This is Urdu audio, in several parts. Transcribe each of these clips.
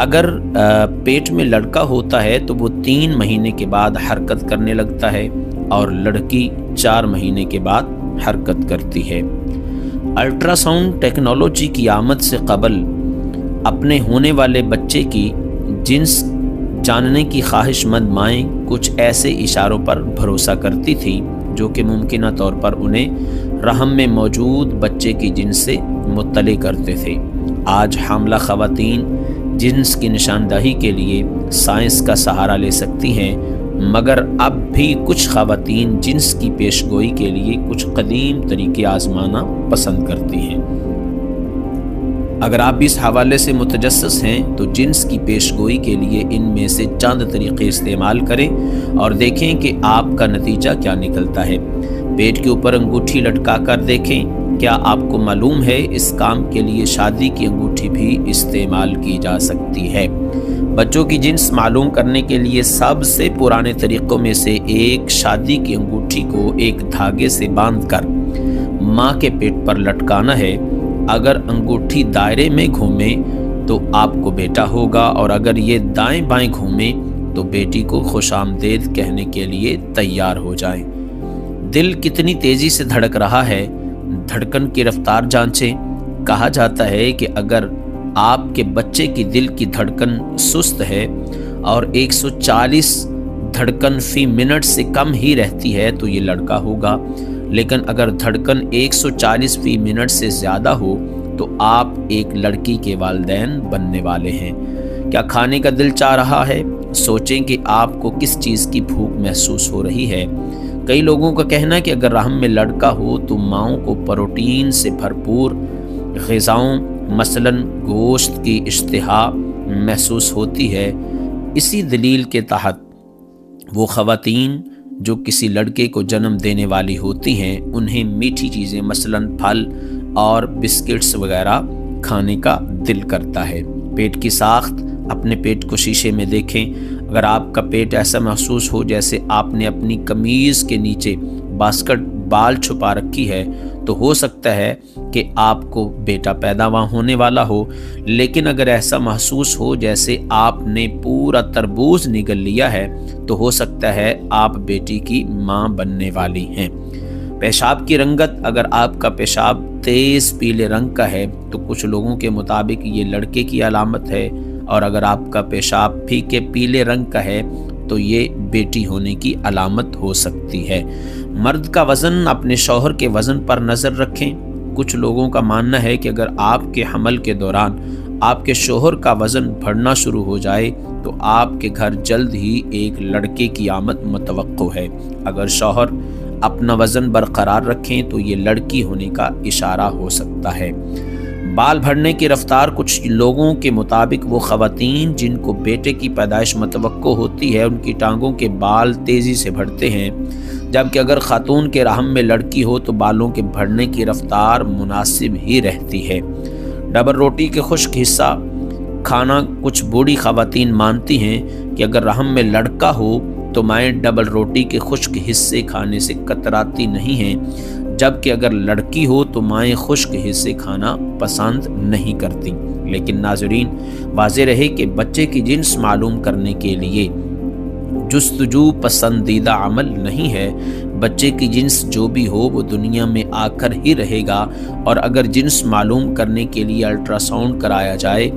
اگر پیٹ میں لڑکا ہوتا ہے تو وہ 3 مہینے کے بعد حرکت کرنے لگتا ہے اور لڑکی 4 مہینے کے بعد حرکت کرتی ہے۔ الٹرا ساؤنڈ ٹیکنالوجی کی آمد سے قبل اپنے ہونے والے بچے کی جنس جاننے کی خواہش مند مائیں کچھ ایسے اشاروں پر بھروسہ کرتی تھی جو کہ ممکنہ طور پر انہیں رحم میں موجود بچے کی جنس سے مطلع کرتے تھے۔ آج حاملہ خواتین جنس کی نشاندہی کے لیے سائنس کا سہارا لے سکتی ہیں، مگر اب بھی کچھ خواتین جنس کی پیش گوئی کے لیے کچھ قدیم طریقے آزمانا پسند کرتی ہیں۔ اگر آپ اس حوالے سے متجسس ہیں تو جنس کی پیش گوئی کے لیے ان میں سے چند طریقے استعمال کریں اور دیکھیں کہ آپ کا نتیجہ کیا نکلتا ہے۔ پیٹ کے اوپر انگوٹھی لٹکا کر دیکھیں۔ کیا آپ کو معلوم ہے اس کام کے لیے شادی کی انگوٹھی بھی استعمال کی جا سکتی ہے۔ بچوں کی جنس معلوم کرنے کے لیے سب سے پرانے طریقوں میں سے ایک شادی کی انگوٹھی کو ایک دھاگے سے باندھ کر ماں کے پیٹ پر لٹکانا ہے۔ اگر انگوٹھی دائرے میں گھومے تو آپ کو بیٹا ہوگا، اور اگر یہ دائیں بائیں گھومے تو بیٹی کو خوش آمدید کہنے کے لیے تیار ہو جائیں۔ دل کتنی تیزی سے دھڑک رہا ہے، دھڑکن کی رفتار جانچیں۔ کہا جاتا ہے کہ اگر آپ کے بچے کی دل کی دھڑکن سست ہے اور 140 دھڑکن فی منٹ سے کم ہی رہتی ہے تو یہ لڑکا ہوگا، لیکن اگر دھڑکن 140 فی منٹ سے زیادہ ہو تو آپ ایک لڑکی کے والدین بننے والے ہیں۔ کیا کھانے کا دل چاہ رہا ہے؟ سوچیں کہ آپ کو کس چیز کی بھوک محسوس ہو رہی ہے۔ کئی لوگوں کا کہنا ہے کہ اگر رحم میں لڑکا ہو تو ماؤں کو پروٹین سے بھرپور غذاؤں مثلاً گوشت کی اشتہا محسوس ہوتی ہے۔ اسی دلیل کے تحت وہ خواتین جو کسی لڑکے کو جنم دینے والی ہوتی ہیں انہیں میٹھی چیزیں مثلاً پھل اور بسکٹس وغیرہ کھانے کا دل کرتا ہے۔ پیٹ کی ساخت، اپنے پیٹ کو شیشے میں دیکھیں۔ اگر آپ کا پیٹ ایسا محسوس ہو جیسے آپ نے اپنی قمیض کے نیچے باسکٹ بال چھپا رکھی ہے تو ہو سکتا ہے کہ آپ کو بیٹا پیدا ہونے والا ہو، لیکن اگر ایسا محسوس ہو جیسے آپ نے پورا تربوز نگل لیا ہے تو ہو سکتا ہے آپ بیٹی کی ماں بننے والی ہیں۔ پیشاب کی رنگت، اگر آپ کا پیشاب تیز پیلے رنگ کا ہے تو کچھ لوگوں کے مطابق یہ لڑکے کی علامت ہے، اور اگر آپ کا پیشاب پھیکے پیلے رنگ کا ہے تو یہ بیٹی ہونے کی علامت ہو سکتی ہے۔ مرد کا وزن، اپنے شوہر کے وزن پر نظر رکھیں۔ کچھ لوگوں کا ماننا ہے کہ اگر آپ کے حمل کے دوران آپ کے شوہر کا وزن بڑھنا شروع ہو جائے تو آپ کے گھر جلد ہی ایک لڑکے کی آمد متوقع ہے۔ اگر شوہر اپنا وزن برقرار رکھیں تو یہ لڑکی ہونے کا اشارہ ہو سکتا ہے۔ بال بڑھنے کی رفتار، کچھ لوگوں کے مطابق وہ خواتین جن کو بیٹے کی پیدائش متوقع ہوتی ہے ان کی ٹانگوں کے بال تیزی سے بڑھتے ہیں، جبکہ اگر خاتون کے رحم میں لڑکی ہو تو بالوں کے بڑھنے کی رفتار مناسب ہی رہتی ہے۔ ڈبل روٹی کے خشک حصہ کھانا، کچھ بوڑھی خواتین مانتی ہیں کہ اگر رحم میں لڑکا ہو تو مائیں ڈبل روٹی کے خشک حصے کھانے سے کتراتی نہیں ہیں، جبکہ اگر لڑکی ہو تو مائیں خشک حصے کھانا پسند نہیں کرتی۔ لیکن ناظرین، واضح رہے کہ بچے کی جنس معلوم کرنے کے لیے جستجو پسندیدہ عمل نہیں ہے۔ بچے کی جنس جو بھی ہو وہ دنیا میں آ کر ہی رہے گا، اور اگر جنس معلوم کرنے کے لیے الٹرا ساؤنڈ کرایا جائے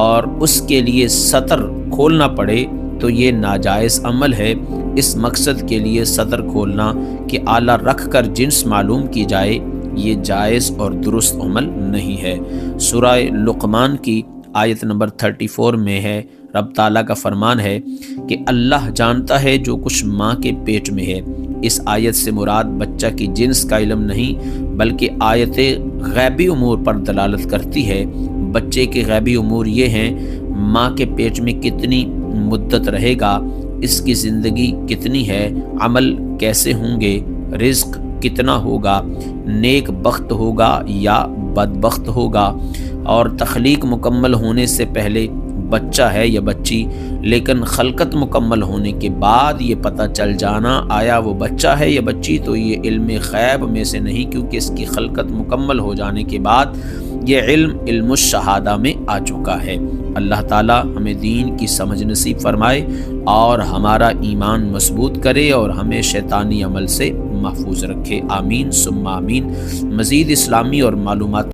اور اس کے لیے سطر کھولنا پڑے تو یہ ناجائز عمل ہے۔ اس مقصد کے لیے سطر کھولنا کہ آلہ رکھ کر جنس معلوم کی جائے، یہ جائز اور درست عمل نہیں ہے۔ سورہ لقمان کی آیت نمبر 34 میں ہے، رب تعالیٰ کا فرمان ہے کہ اللہ جانتا ہے جو کچھ ماں کے پیٹ میں ہے۔ اس آیت سے مراد بچہ کی جنس کا علم نہیں بلکہ آیت غیبی امور پر دلالت کرتی ہے۔ بچے کے غیبی امور یہ ہیں: ماں کے پیٹ میں کتنی مدت رہے گا، اس کی زندگی کتنی ہے، عمل کیسے ہوں گے، رزق کتنا ہوگا، نیک بخت ہوگا یا بدبخت ہوگا، اور تخلیق مکمل ہونے سے پہلے بچہ ہے یا بچی، لیکن خلقت مکمل ہونے کے بعد یہ پتہ چل جانا آیا وہ بچہ ہے یا بچی، تو یہ علم غیب میں سے نہیں، کیونکہ اس کی خلقت مکمل ہو جانے کے بعد یہ علم علم الشہادہ میں آ چکا ہے۔ اللہ تعالی ہمیں دین کی سمجھ نصیب فرمائے اور ہمارا ایمان مضبوط کرے اور ہمیں شیطانی عمل سے محفوظ رکھے، آمین ثم آمین۔ مزید اسلامی اور معلومات